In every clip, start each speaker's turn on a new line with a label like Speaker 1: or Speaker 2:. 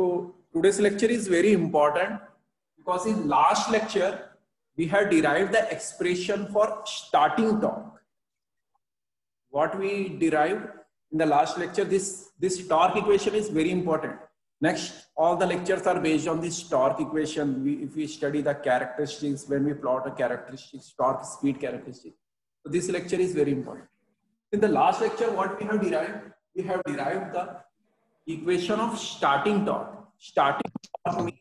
Speaker 1: So today's lecture is very important because in last lecture we have derived the expression for starting torque. What we derived in the last lecture, this torque equation is very important. Next, all the lectures are based on this torque equation. If we study the characteristics, when we plot a characteristics, torque speed characteristic. So this lecture is very important. In the last lecture, what we have derived? We have derived the equation of starting torque. Starting torque means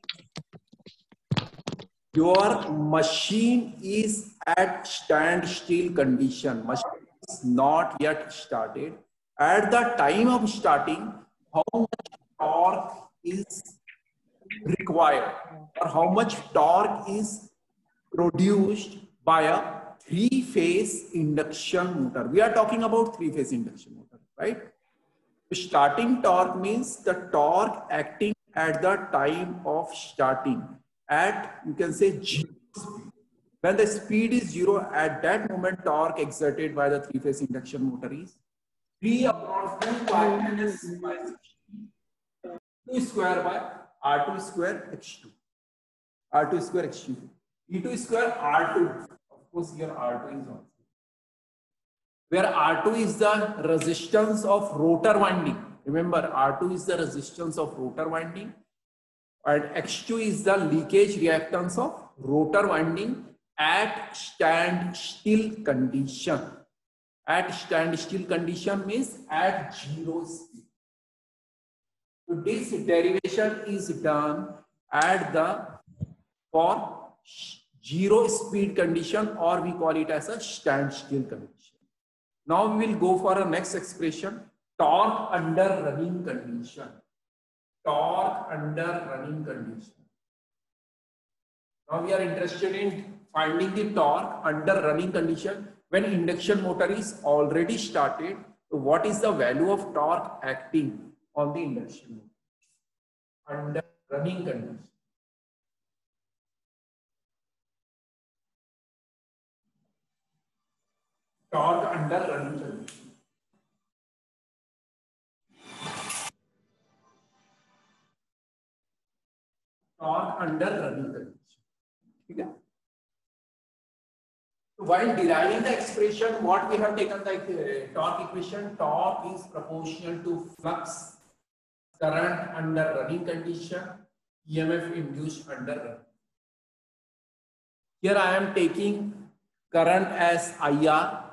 Speaker 1: your machine is at standstill condition. Machine is not yet started. At the time of starting, how much torque is required or how much torque is produced by a three-phase induction motor. We are talking about three-phase induction motor, right? Starting torque means the torque acting at the time of starting at, you can say, 0 speed. When the speed is 0, at that moment torque exerted by the three-phase induction motor is 3 upon 2 pi ns by 16, 2 square by R2 square X2. R2 square X2. E2 square R2. Of course, here R2 is also. Where R2 is the resistance of rotor winding. Remember, R2 is the resistance of rotor winding and X2 is the leakage reactance of rotor winding at standstill condition. At standstill condition means at 0 speed. So this derivation is done at the for 0 speed condition, or we call it as a standstill condition. Now we will go for a next expression, torque under running condition. Torque under running condition. Now we are interested in finding the torque under running condition when induction motor is already started. So what is the value of torque acting on the induction motor under running condition? Torque under running condition. Torque under running condition. Okay. So while deriving the expression, what we have taken the torque equation, torque is proportional to flux, current under running condition, EMF induced under running. Here I am taking current as IR.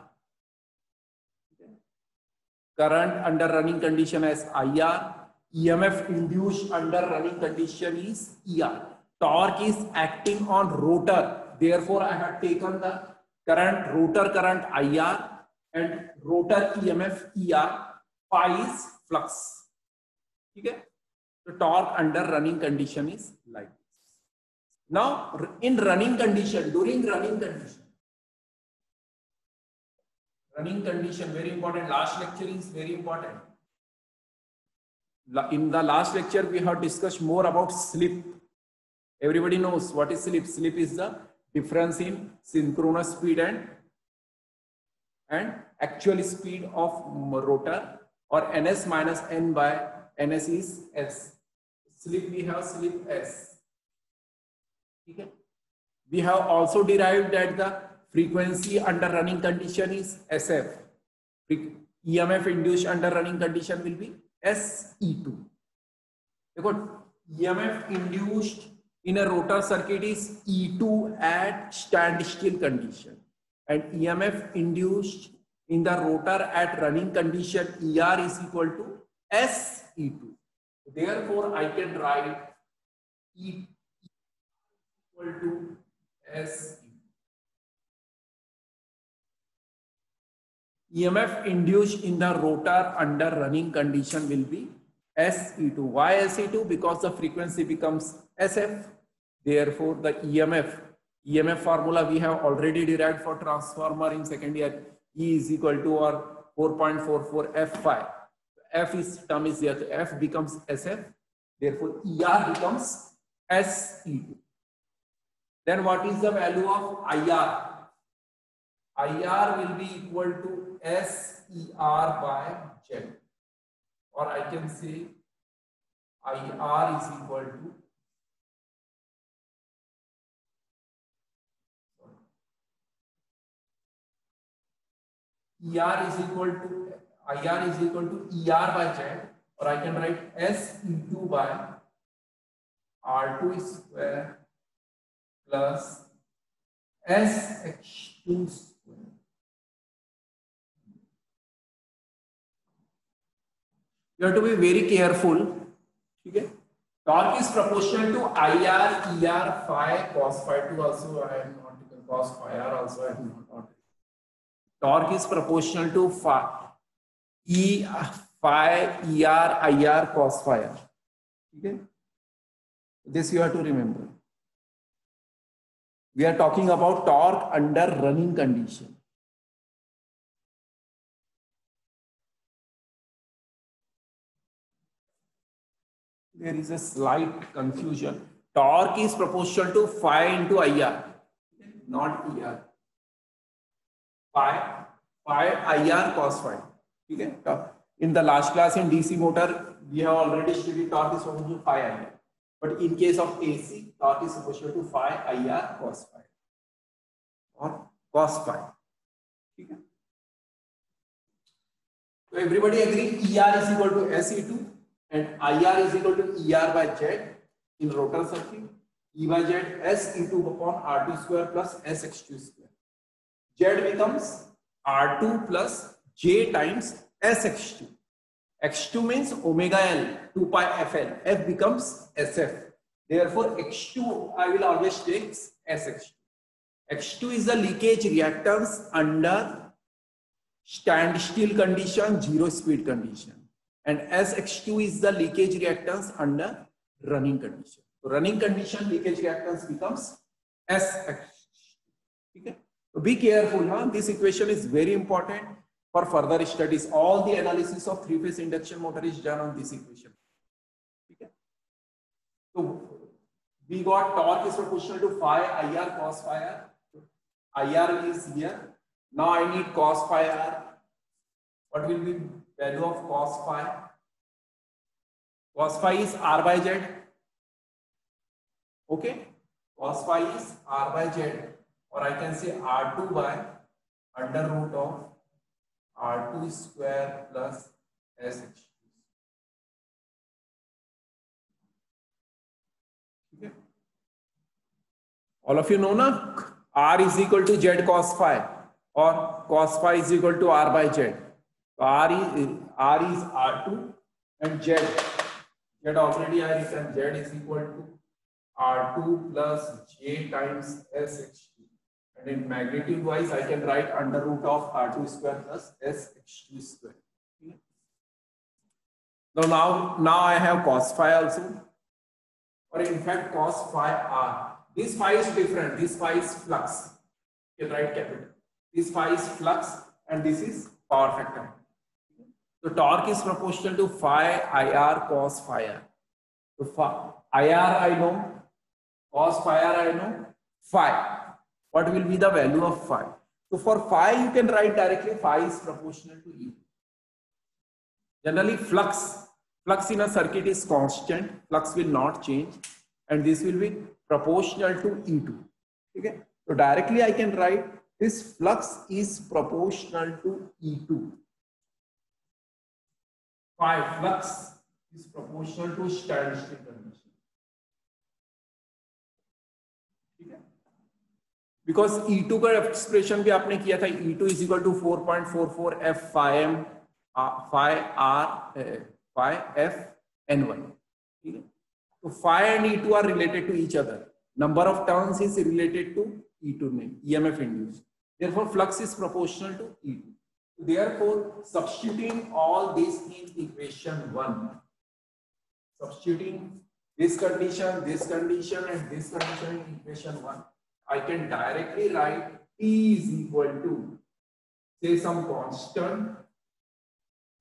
Speaker 1: Current under running condition as IR, EMF induced under running condition is ER. Torque is acting on rotor. Therefore, I have taken the current, rotor current IR and rotor EMF ER. Phi is flux. Okay? The torque under running condition is like this. Now, in running condition, during running condition, very important. Last lecture is very important. In the last lecture, we have discussed more about slip. Everybody knows what is slip. Slip is the difference in synchronous speed and actual speed of rotor, or ns minus n by ns is s. Slip, we have slip s. Okay. We have also derived that the frequency under running condition is SF. EMF induced under running condition will be SE2. EMF induced in a rotor circuit is E2 at standstill condition, and EMF induced in the rotor at running condition ER is equal to SE2. Therefore, I can write E equal to SE2. EMF induced in the rotor under running condition will be SE2. Why SE2? Because the frequency becomes SF. Therefore, the EMF formula we have already derived for transformer in second year. E is equal to or 4.44 F5. F is term is there. So F becomes SF. Therefore, ER becomes SE2. Then what is the value of IR? IR will be equal to SER by Z, or I can say IR is equal to ER is equal to IR is equal to ER by Z, or I can write S into by R2 square plus SX2 square. You have to be very careful. Okay? Torque is proportional to IR, ER, phi, cos phi 2 also I am not taken, cos phi R also I am not. Torque is proportional to phi, phi, ER, IR, cos phi R. Okay? This you have to remember. We are talking about torque under running condition. There is a slight confusion. Torque is proportional to phi into IR, not ER. Phi IR cos phi. Okay? In the last class in DC motor, we have already studied torque is proportional to phi IR. But in case of AC, torque is proportional to phi IR cos phi or cos phi. Okay? So everybody agree ER is equal to SE2 and IR is equal to ER by Z in rotor circuit. E by Z S into upon R2 square plus SX2 square. Z becomes R2 plus J times SX2. X2 means omega L, 2 pi FL. F becomes SF. Therefore, X2 I will always take SX2. X2 is the leakage reactance under standstill condition, zero speed condition. And SX2 is the leakage reactance under running condition. So running condition leakage reactance becomes SX2. Okay? So be careful, huh? This equation is very important for further studies. All the analysis of three-phase induction motor is done on this equation. Okay? So we got torque is proportional to phi IR cos phi R. IR is here. Now I need cos phi R. What will be value of cos phi? Cos phi is R by Z. Okay? Cos phi is R by Z. Or I can say R2 by under root of R2 square plus SH2. Okay? All of you know na? R is equal to Z cos phi or cos phi is equal to R by Z. So R is R2 and Z already I written Z is equal to R2 plus J times SH2. And in magnitude wise, I can write under root of R2 square plus SH2 square. Okay. Now I have cos phi also, or in fact cos phi R. This phi is different. This phi is flux. You can write capital. This phi is flux and this is power factor. So torque is proportional to phi IR cos phi R. So phi IR I know, cos phi R I know, phi. What will be the value of phi? So for phi, you can write directly phi is proportional to E. Generally, flux in a circuit is constant. Flux will not change, and this will be proportional to E2. Okay. So directly, I can write this flux is proportional to E2. Phi flux is proportional to standstill condition. Because E2 का expression भी आपने किया था, E2 is equal to 4.44 F phi M phi R phi F N1. So phi and E2 are related to each other. Number of turns is related to E2 name, EMF induced. Therefore, flux is proportional to E2. Therefore, substituting all this in equation 1, substituting this condition, and this condition in equation 1, I can directly write T is equal to, say, some constant.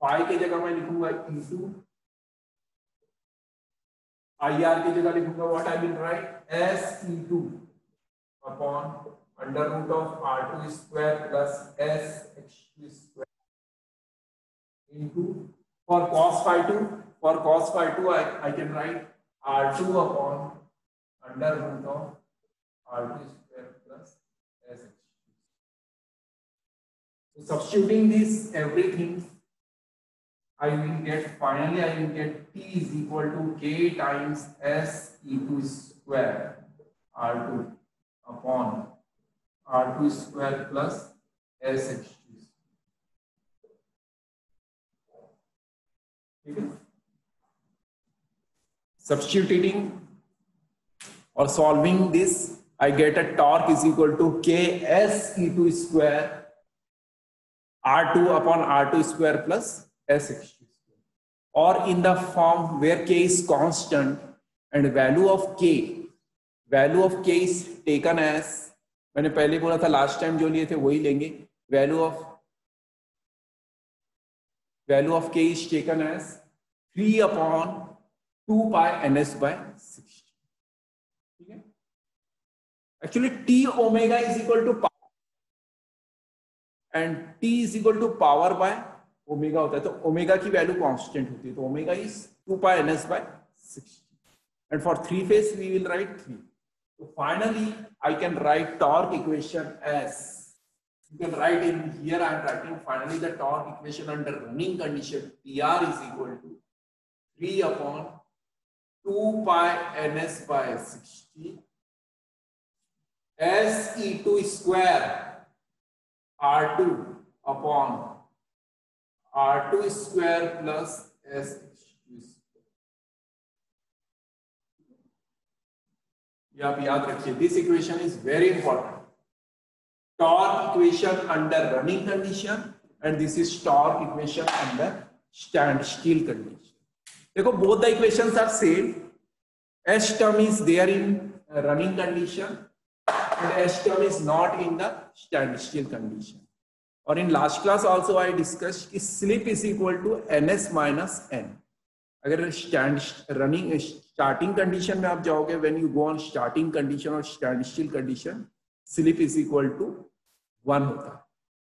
Speaker 1: Phi के जगह मैं लिखूंगा E2, IR की जगह लिखूंगा what I will write SE2 upon under root of R2 square plus SH2 square into for cos phi 2 For cos phi 2, I can write R2 upon under root of R2 square plus SH. So substituting this everything, finally I will get T is equal to K times S E2 square R2 upon R2 square plus SH2. Okay. Substituting or solving this, I get a torque is equal to Ks E2 square R2 upon R2 square plus SH2 square. Or in the form where K is constant and value of K is taken as, मैंने पहले बोला था last time जो लिए थे वही लेंगे, value of K is taken as 3 upon 2 pi ns by 60. ठीक है? Actually T omega is equal to power and T is equal to power by omega होता है, तो omega की वैल्यू कांस्टेंट होती है, तो omega is 2 pi ns by 60. And for three phase we will write 3. So finally I can write torque equation as, you can write in here, I am writing finally the torque equation under running condition PR is equal to 3 upon 2 pi ns by 60 SE2 square R2 upon R2 square plus SH2 square. आप याद रखिए, this equation is very important. Torque equation under running condition and this is torque equation under standstill condition. देखो both the equations are same. S term is there in running condition and S term is not in the standstill condition. और in last class also I discussed कि slip is equal to ns minus n. अगर starting condition में आप जाओगे, when you go on starting condition or standstill condition, slip is equal to 1 होता है.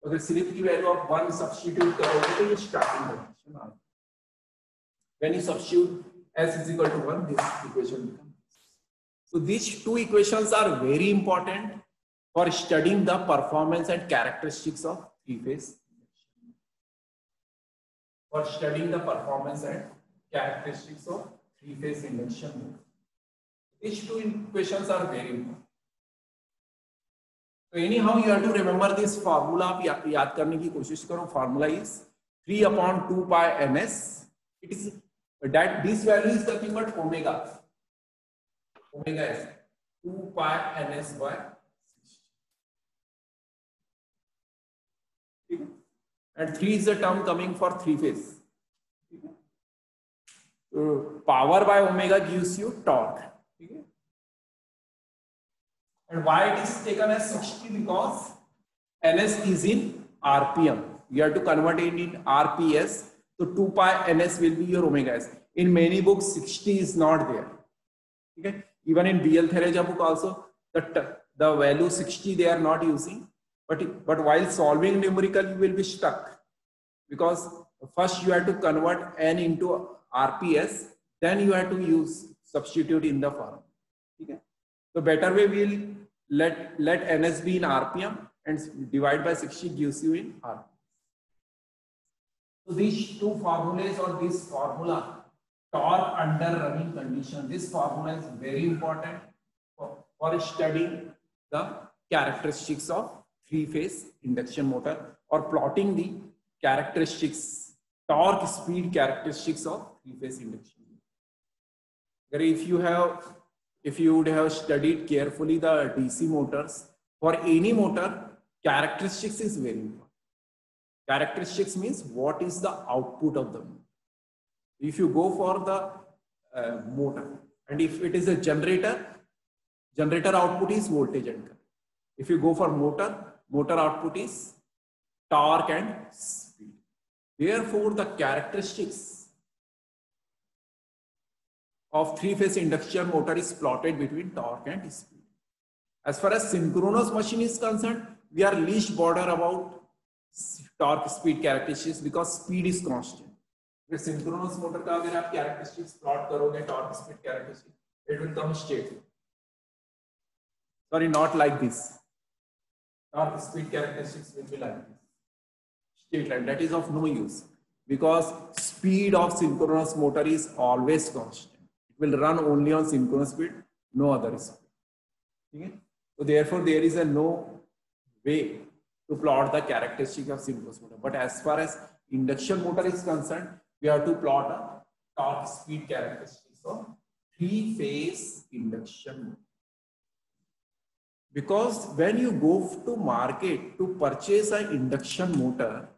Speaker 1: अगर slip की वैल्यू आप 1 सब्स्टिट्यूट करोगे तो ये starting condition आ जाएगा. When you substitute s is equal to 1, this equation becomes. So these two equations are very important for studying the performance and characteristics of three-phase induction. For studying the performance and characteristics of three-phase induction. These two equations are very important. So anyhow, you have to remember this formula. आप याद करने की कोशिश करो. Formula is 3 upon 2 pi ns. It is that this value is nothing but omega. Omega is 2 pi ns by 60. And 3 is the term coming for three phase. Power by omega gives you torque. And why it is taken as 60? Because ns is in rpm. You have to convert it in rps. So 2 pi ns will be your omega s. In many books 60 is not there. Okay? Even in BL Thereja book also the value 60 they are not using. But while solving numerical you will be stuck. Because first you have to convert n into rps, then you have to substitute in the form. Okay? So better way we will let ns be in rpm and divide by 60 gives you in rpm. So these two formulas or this formula, torque under running condition, this formula is very important for studying the characteristics of three-phase induction motor or plotting the characteristics, torque speed characteristics of three-phase induction motor. If you would have studied carefully the DC motors, for any motor, characteristics is very important. Characteristics means what is the output of the motor. If you go for the motor and if it is a generator output is voltage and current. If you go for motor output is torque and speed. Therefore, the characteristics of three-phase induction motor is plotted between torque and speed. As far as synchronous machine is concerned, we are least bother about torque speed characteristics because speed is constant. Synchronous motor का अगर आप characteristics plot करोगे, torque speed characteristic, it will come straight, sorry, not like this. Torque speed characteristics will be like this, straight line. That is of no use because speed of synchronous motor is always constant. It will run only on synchronous speed, no other speed. Okay? So therefore there is a no way to plot the characteristic of synchronous motor. But as far as induction motor is concerned, we have to plot a torque speed characteristics of three-phase induction motor. Because when you go to market to purchase an induction motor,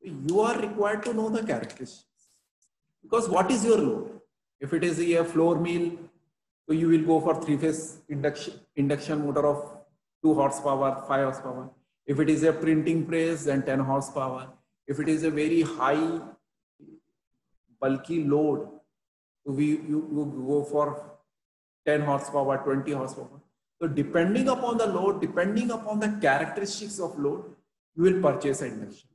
Speaker 1: you are required to know the characteristics. Because what is your load? If it is a floor mill, so you will go for three-phase induction motor of 2 horsepower, 5 horsepower. If it is a printing press, then 10 horsepower. If it is a very high bulky load, so you go for 10 horsepower, 20 horsepower. So depending upon the load, depending upon the characteristics of load, you will purchase an induction.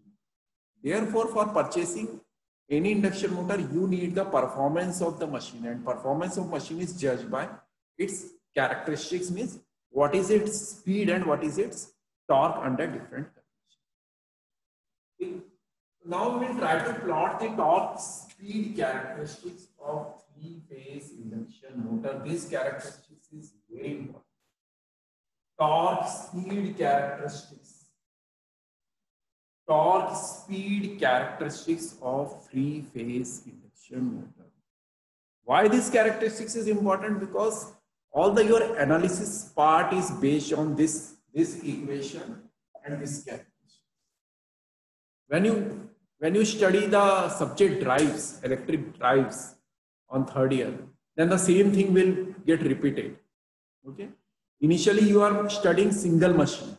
Speaker 1: Therefore, for purchasing any induction motor, you need the performance of the machine, and performance of machine is judged by its characteristics, means what is its speed and what is its torque under different conditions. Now we will try to plot the torque speed characteristics of three-phase induction motor. This characteristics is very important. Torque speed characteristics. Torque speed characteristics of three-phase induction motor. Why this characteristics is important? Because all the your analysis part is based on this equation and this characteristic. When you study the subject drives, electric drives on third year, then the same thing will get repeated. Okay. Initially, you are studying single machine.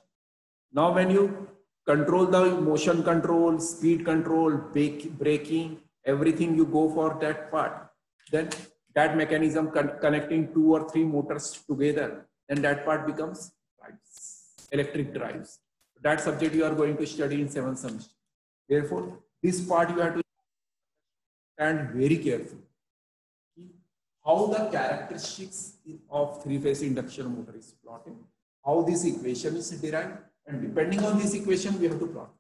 Speaker 1: Now, when you control the motion control, speed control, braking, everything, you go for that part. Then that mechanism connecting 2 or 3 motors together, then that part becomes drives, electric drives. That subject you are going to study in 7th semester. Therefore, this part you have to understand very carefully. How the characteristics of three-phase induction motor is plotted, how this equation is derived, and depending on this equation, we have to plot.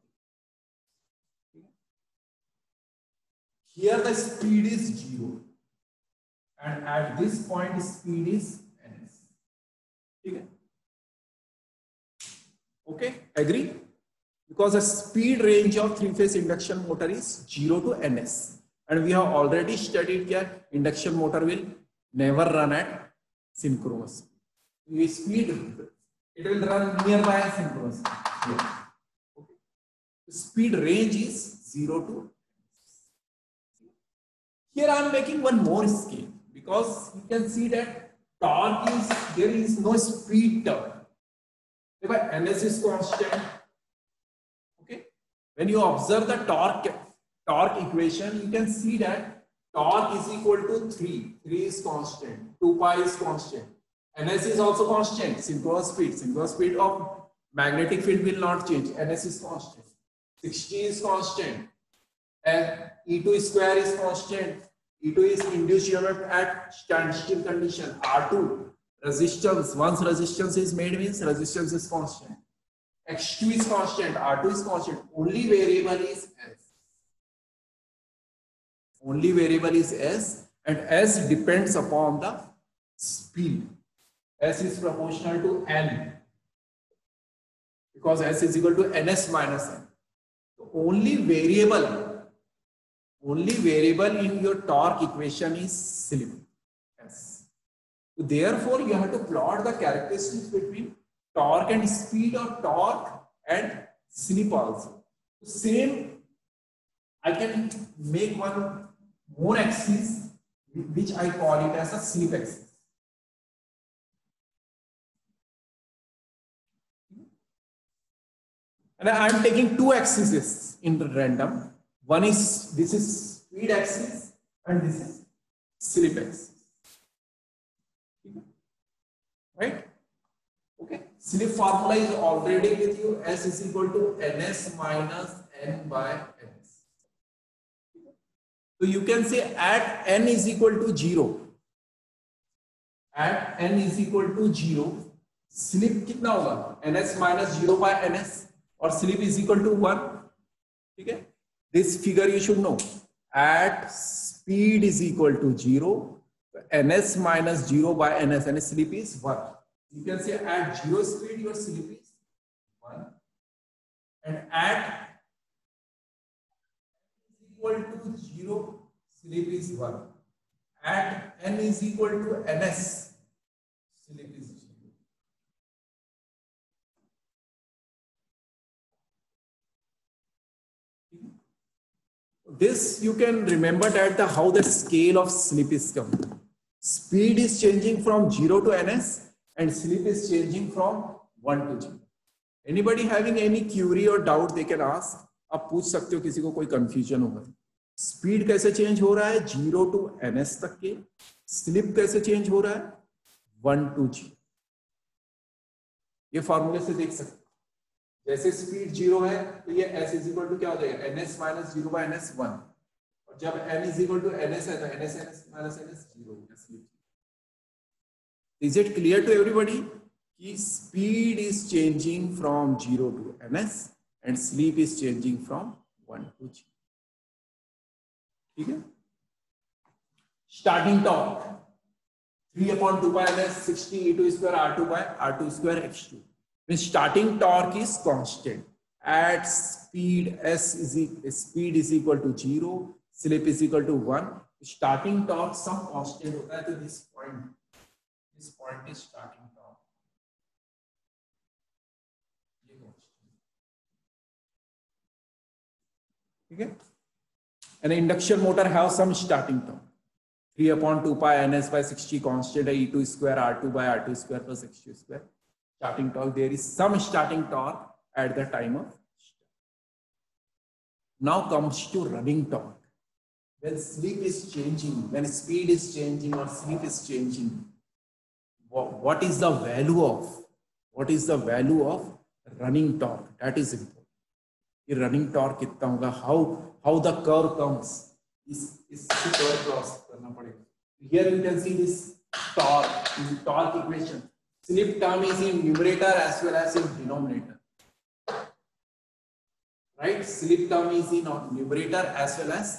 Speaker 1: Here the speed is 0, and at this point speed is ns. Okay, agree? Because the speed range of three-phase induction motor is 0 to ns. And we have already studied that induction motor will never run at synchronous speed. It will run nearby synchronous speed. Yeah. Okay. The speed range is 0 to. Here I am making one more scale because you can see that torque is, there is no speed term. Ns is constant. Okay. When you observe the torque equation, you can see that torque is equal to 3. 3 is constant. 2 pi is constant. Ns is also constant. Synchronous speed. Synchronous speed of magnetic field will not change. Ns is constant. 60 is constant. And E2 square is constant. E2 is induced EMF at standstill condition. R2 resistance. Once resistance is made, means resistance is constant. X2 is constant. R2 is constant. Only variable is S. Only variable is S, and S depends upon the speed. S is proportional to N because S is equal to Ns minus N. So only variable in your torque equation is slip, S. So therefore, you have to plot the characteristics between torque and speed, or torque and slip also. So same, I can make one more axis which I call it as a slip axis. And I am taking 2 axes in random. One is, this is speed axis and this is slip axis. Right? Okay. Slip formula is already with you. S is equal to Ns minus N by Ns. So So you can say at n is equal to 0, at n is equal to 0, slip कितना होगा ns minus 0 by ns, और slip is equal to 1. ठीक है, this figure you should know. At speed is equal to 0, ns minus 0 by ns, and slip is 1. You can say at 0 speed your slip is 1, and at equal to 0 slip is 1. At n is equal to ns, slip is 0. This you can remember that how the scale of slip is coming. Speed is changing from 0 to ns and slip is changing from 1 to 0. Anybody having any query or doubt they can ask. आप पूछ सकते हो, किसी को कोई confusion होगा. Speed कैसे change हो रहा है 0 टू ns तक के, स्लिप कैसे चेंज हो रहा है 1 टू 0. ये फॉर्मूले से देख सकते हो. जैसे स्पीड 0 है तो ये s इज इक्वल टू क्या हो जाएगा ns माइनस 0 बाय ns 1, और जब n is equal to ns है तो ns माइनस ns 0 हो गया. Is it clear to everybody कि speed is changing from 0 to ns and slip is changing from 1 to 0. ठीक है. Starting torque 3/2 pi ns 60 e2 square r2 by r2 square x2. When starting torque is constant at speed speed is equal to 0, slip is equal to 1. Starting torque some constant होता है, तो this point is starting torque. ये constant. ठीक है. An induction motor have some starting torque 3/2 pi ns by 60 constant e2 square r2 by r2 square plus x2 square. Starting torque, there is some starting torque at the time of start. Now comes to running torque. When slip is changing, when speed is changing or slip is changing, what is the value of running torque? That is important. ये running torque कितना होगा, how the curve comes, इस curve cross करना पड़ेगा. Here you can see this torque equation. Slip term is in numerator as well as in denominator. Right? Slip term is in numerator as well as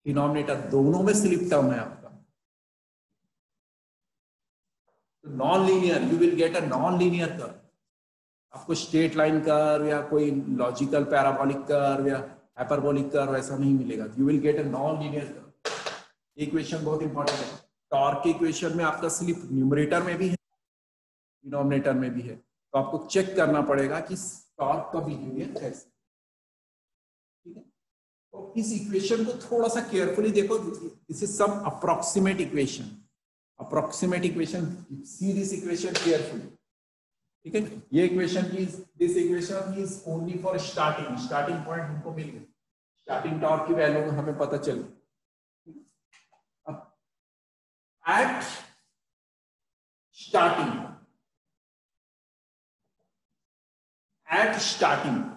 Speaker 1: denominator. दोनों में slip term है आपका. Non-linear, you will get a non-linear curve. आपको straight line curve या कोई logical parabolic curve या hyperbolic curve ऐसा नहीं मिलेगा. You will get a non-linear curve. Equation बहुत important है. Torque equation में आपका slip numerator में भी है, डिनोमिनेटर में भी है, तो आपको चेक करना पड़ेगा कि टॉर्क का बिहेवियर कैसे. ठीक है. तो इस इक्वेशन को थोड़ा सा केयरफुली देखो. This is some approximate equation. See this equation carefully. ठीक है. ये इक्वेशन की this equation is only for starting point हमको मिल गया. स्टार्टिंग टॉर्क की वैल्यू हमें पता चल गई. अब एट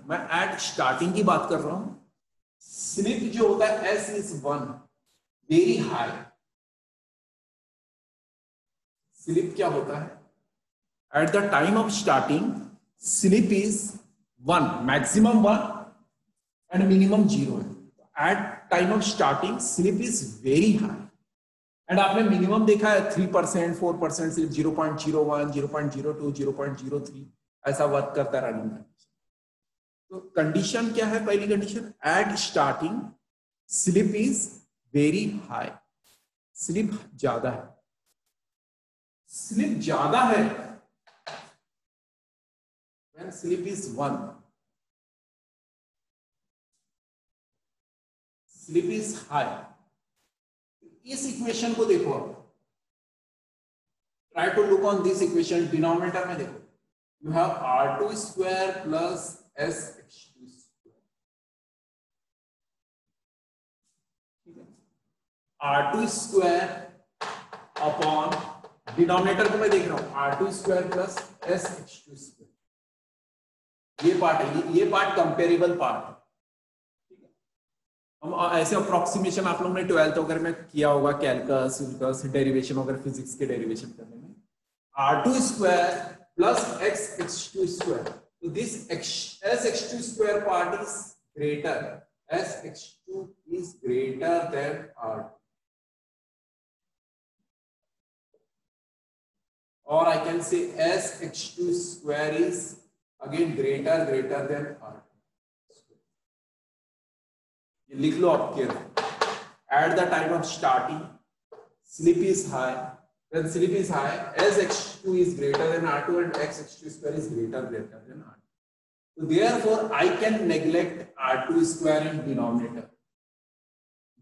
Speaker 1: मैं एट स्टार्टिंग की बात कर रहा हूं. स्लिप जो होता है s is 1, very high. Slip क्या होता है at the time of starting, slip is 1, maximum 1 and minimum 0 है. At time of starting slip is very high, and आपने मिनिमम देखा है 3%, 4%, सिर्फ 0.01, 0.02, 0.03 ऐसा वर्क करता है रनिंग. तो कंडीशन क्या है? पहली condition at starting slip is very high. Slip ज्यादा है. when slip is 1, slip is high. इस इक्वेशन को देखो आप. Try to look on this equation. Denominator में देखो, you have r2 square plus sx2 square. r2 square upon denominator को मैं देख रहा हूं r2 square plus sx2 square. ये पार्ट है, ये पार्ट कंपेरेबल पार्ट है. हम ऐसे अप्रोक्सीमेशन आप लोगों ने 12th वगैरह में किया होगा, कैलकुलस डेरिवेशन वगैरह, फिजिक्स के डेरिवेशन करने में। r2 square plus x2 square, तो this sx2 square part is greater, sx2 is greater than r2, or I can say sx2 square is again greater than r2। ये लिख लो आप care. At the time of starting, slip is high. When slip is high, sx2 is greater than r2 and xx2 square is greater than r2. So therefore, I can neglect r2 square in denominator.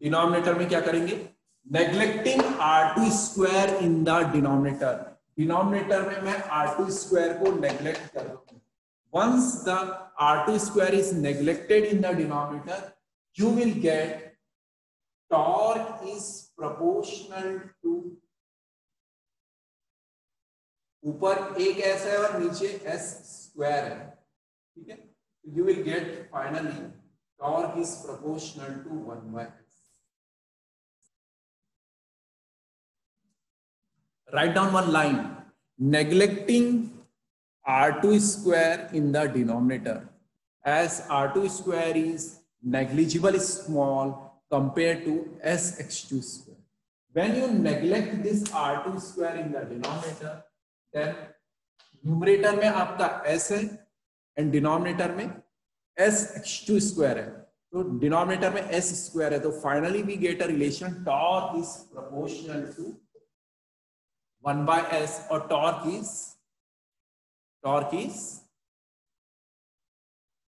Speaker 1: Denominator में क्या करेंगे? Neglecting r2 square in the denominator. Denominator में मैं r2 square को neglect कर दूँ। Once the r2 square is neglected in the denominator, you will get torque is proportional to, ऊपर एक s है और नीचे s स्क्वायर है, ठीक है? You will get finally torque is proportional to 1/s. Write down one line. Neglecting r2 square in the denominator, as r2 square is negligible small compared to sx2 square. When you neglect this r2 square in the denominator, then numerator में आपका s है and denominator में sx2 square है, तो denominator में s square है, तो finally we get a relation torque is proportional to 1/s, or torque is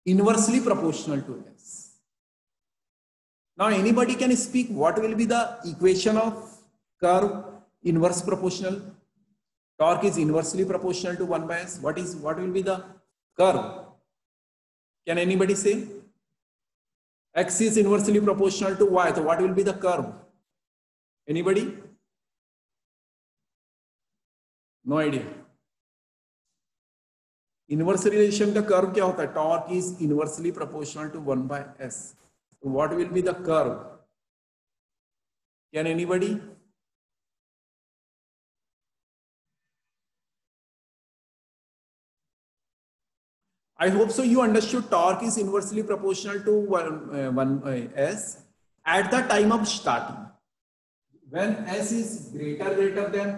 Speaker 1: inversely proportional to s. Now anybody can speak what will be the equation of curve inverse proportional? Torque is inversely proportional to 1/s. What will be the curve? Can anybody say? X is inversely proportional to y, so what will be the curve? Anybody? No idea. Inverse relation का curve क्या होता है? Torque is inversely proportional to 1/s. What will be the curve? Can anybody? I hope so you understood torque is inversely proportional to 1/s at the time of starting. When s is greater than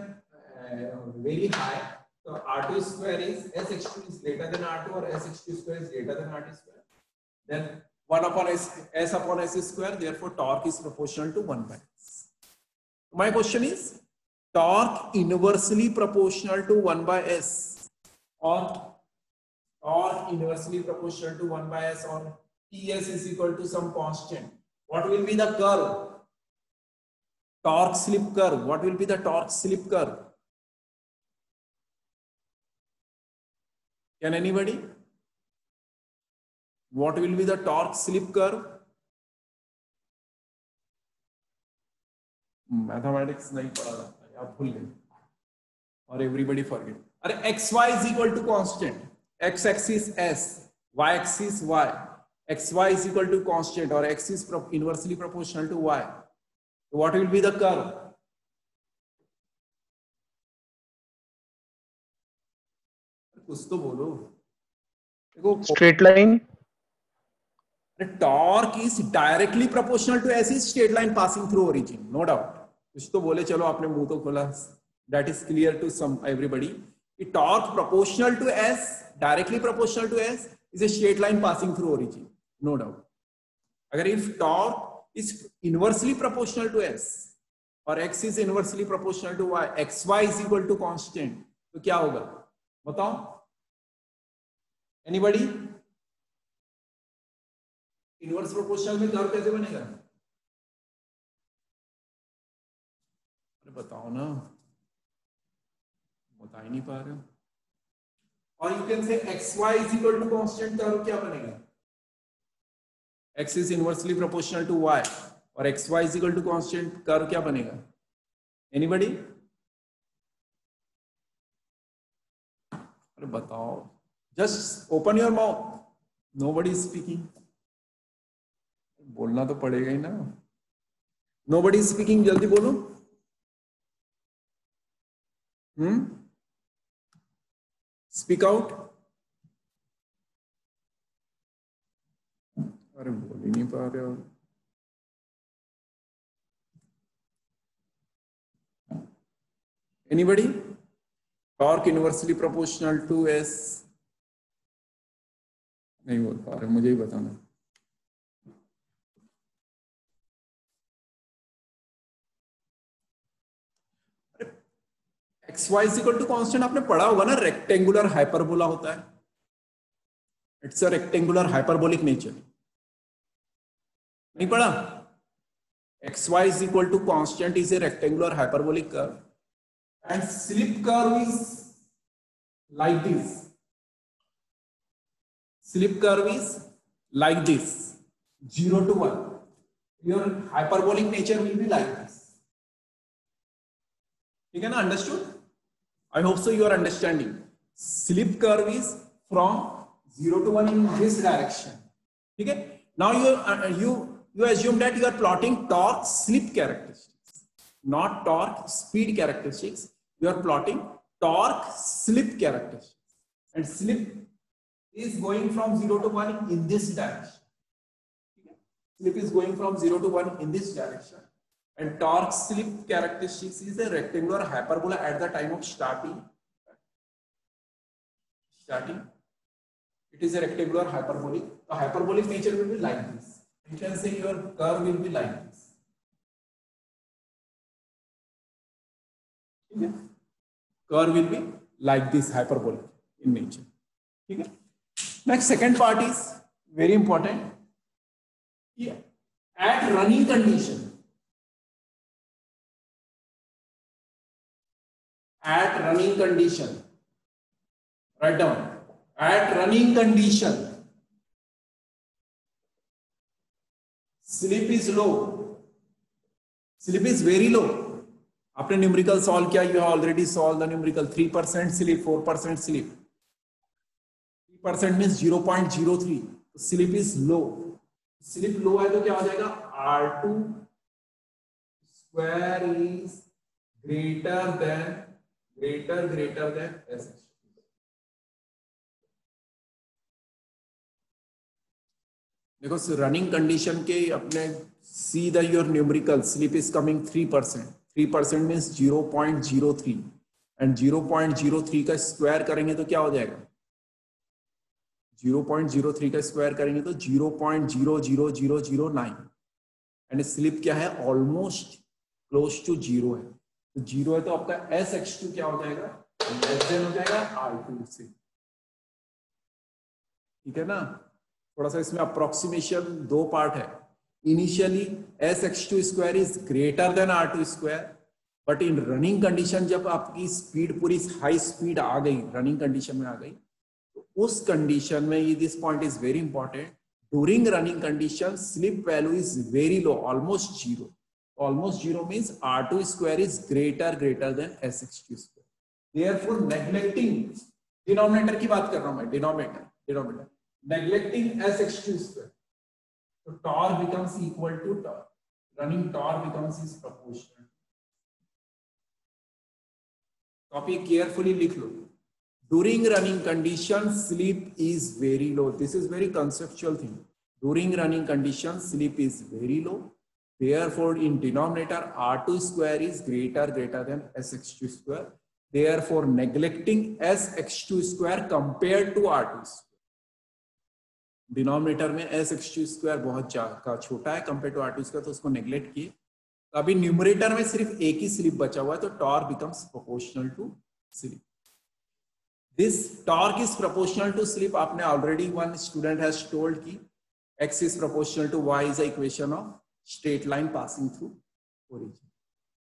Speaker 1: very high, so r2 square is sx2 is greater than r2 or sx2 square is greater than r2 square. Then 1 upon s upon s square, therefore torque is proportional to 1/s. My question is, torque inversely proportional to 1/s or torque inversely proportional to 1/s, or Ts is equal to some constant. What will be the curve? Torque slip curve. What will be the torque slip curve? Can anybody? What will be the torque slip curve? Mathematics नहीं पढ़ा जाता है, आप भूल गए, और everybody forget. अरे xy is equal to constant. X axis s, y axis y. Xy is equal to constant, or x is inversely proportional to y. So what will be the curve? कुछ तो बोलो. देखो,
Speaker 2: straight line.
Speaker 1: The torque is directly proportional to s is straight line passing through origin, no doubt. कुछ तो बोले, चलो आपने मुंह तो खोला. That is clear to some everybody. The torque proportional to s, directly proportional to s, is a straight line passing through origin, no doubt. अगर if torque is inversely proportional to s और x is inversely proportional to y, xy is equal to constant, तो क्या होगा बताओ? Anybody? Inverse proportional में curve कैसे बनेगा? अरे बताओ ना, बता ही नहीं पा रहे हो. और you can say xy is equal to constant, curve क्या बनेगा? x is inversely proportional to y और xy is equal to constant, curve क्या बनेगा? एनीबॉडी? अरे बताओ, just open your mouth. Nobody is speaking. बोलना तो पड़ेगा ही ना. Nobody is speaking. जल्दी बोलो. Speak out. अरे बोल ही नहीं पा रहे हो. Anybody? Torque inversely proportional to S. नहीं बोल पा रहे, मुझे ही बताना. X Y is equal to constant आपने पढ़ा होगा ना, रेक्टेंगुलर हाइपरबोला होता है. It's a rectangular hyperbolic nature. नहीं पढ़ा? X Y is equal to constant is a rectangular hyperbolic curve and slip curve is like this. Slip curve is like this, 0 to 1. Your hyperbolic nature will be like this. ठीक है ना? Understood? I hope so you are understanding. Slip curve is from 0 to 1 in this direction. ठीक है? Now you assume that you are plotting torque slip characteristics, not torque speed characteristics. You are plotting torque slip characteristics, and slip is going from 0 to 1 in this direction. Slip is going from 0 to 1 in this direction, and torque slip characteristics is a rectangular hyperbola at the time of starting. It is a rectangular hyperbolic. The hyperbolic nature will be like this. You can say your curve will be like this. Okay? Curve will be like this, hyperbolic in nature. Okay? Next, second part is very important. Yeah. At running condition, write down. At running condition, slip is low. Slip is very low. आपने numerical solve किया, you have already solved the numerical. 3% slip, 4% slip. 3% means 0.03. Slip is low. Slip low है तो क्या हो जाएगा? R2 square is greater than S. देखो running condition के अपने see the your numerical slip is coming 3%. 3% means 0.03 and 0.03 का square करेंगे तो क्या हो जाएगा? 0.03 का स्क्वायर करेंगे तो 0.00009 एंड स्लिप क्या है? ऑलमोस्ट क्लोज टू 0 है. तो 0 है तो आपका SX2 क्या हो जाएगा? लेस देन हो जाएगा R2 से. ठीक है ना? थोड़ा सा इसमें अप्रोक्सीमेशन दो पार्ट है. Initially SX2 square is greater than R2 square, but in running condition जब आपकी स्पीड पूरी हाई स्पीड आ गई, रनिंग कंडीशन में आ गई, तो उस कंडीशन में ये this point is very important. During running condition slip value is very low, almost zero. Almost zero means R2 square is greater then SX2 square. Therefore neglecting, denominator की बात कर रहा हूं मैं, denominator neglecting SX2 square, so torque becomes equal to torque. Running torque becomes is proportional. Copy carefully, लिख लो. During running condition, sleep is very low. This is very conceptual thing. During running condition, sleep is very low. Therefore, in denominator, R2 square is greater than SX2 square. Therefore, neglecting SX2 square compared to R2 square. Denominator में SX2 square बहुत छोटा है compare to R2 square, तो उसको neglect किए. तो अभी numerator में सिर्फ एक ही स्लिप बचा हुआ है, तो torque becomes proportional to slip. This torque is proportional to slip. आपने already one student has told कि x is proportional to y is the equation of straight line passing through origin.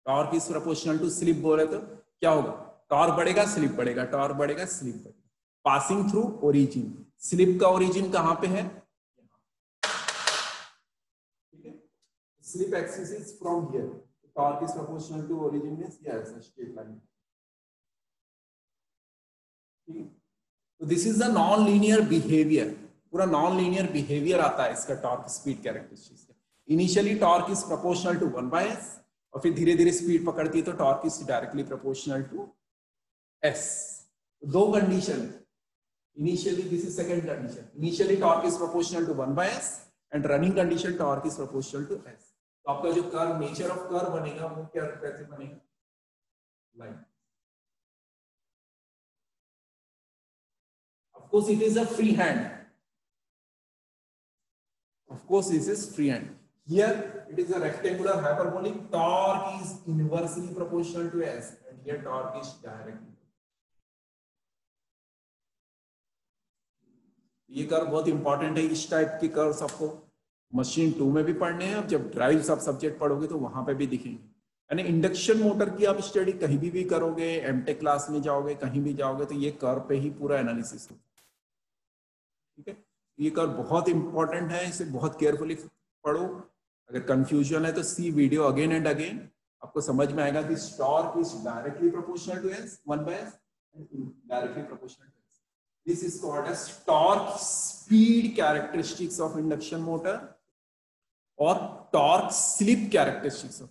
Speaker 1: Torque is proportional to slip बोले तो क्या होगा? Torque बढ़ेगा, slip बढ़ेगा, torque बढ़ेगा, slip बढ़ेगा. Passing through origin. स्लिप का ओरिजिन कहां पे है? ठीक है. Slip axis is from here. Torque is proportional to origin means yes straight line. ठीक है. तो this is the non linear behaviour. पूरा नॉन लीनियर बिहेवियर आता है इसका टॉर्क स्पीड कैरेक्टरिस्टिक्स का। Initially torque is proportional to 1/s और फिर धीरे धीरे स्पीड पकड़ती है तो torque is directly proportional to s। दो condition, initially this is second condition, initially torque is proportional to 1/s and running condition torque is proportional to s। तो आपका जो कर्व, नेचर ऑफ कर्व बनेगा वो क्या कैसे बनेगा, line. Of course it is a free hand, of course this is free hand. Here it is a rectangular hyperbolic, torque is inversely proportional to s and here torque is directly। ये curve बहुत important है, इस type के curve आपको machine 2 में भी पढ़ने हैं। अब जब ड्राइव सब सब्जेक्ट पढ़ोगे तो वहां पे भी दिखेंगे। यानी इंडक्शन मोटर की आप स्टडी कहीं भी करोगे, एमटेक क्लास में जाओगे, कहीं भी जाओगे तो ये कर्व पे ही पूरा एनालिसिस होगा। ठीक है, ये कर्व बहुत इंपॉर्टेंट है, इसे बहुत केयरफुली पढ़ो। अगर कंफ्यूजन है तो see video again and again, आपको समझ में आएगा कि torque is directly proportional to s 1/s and directly proportional to s। This is called as torque speed characteristics of induction motor or torque slip characteristics of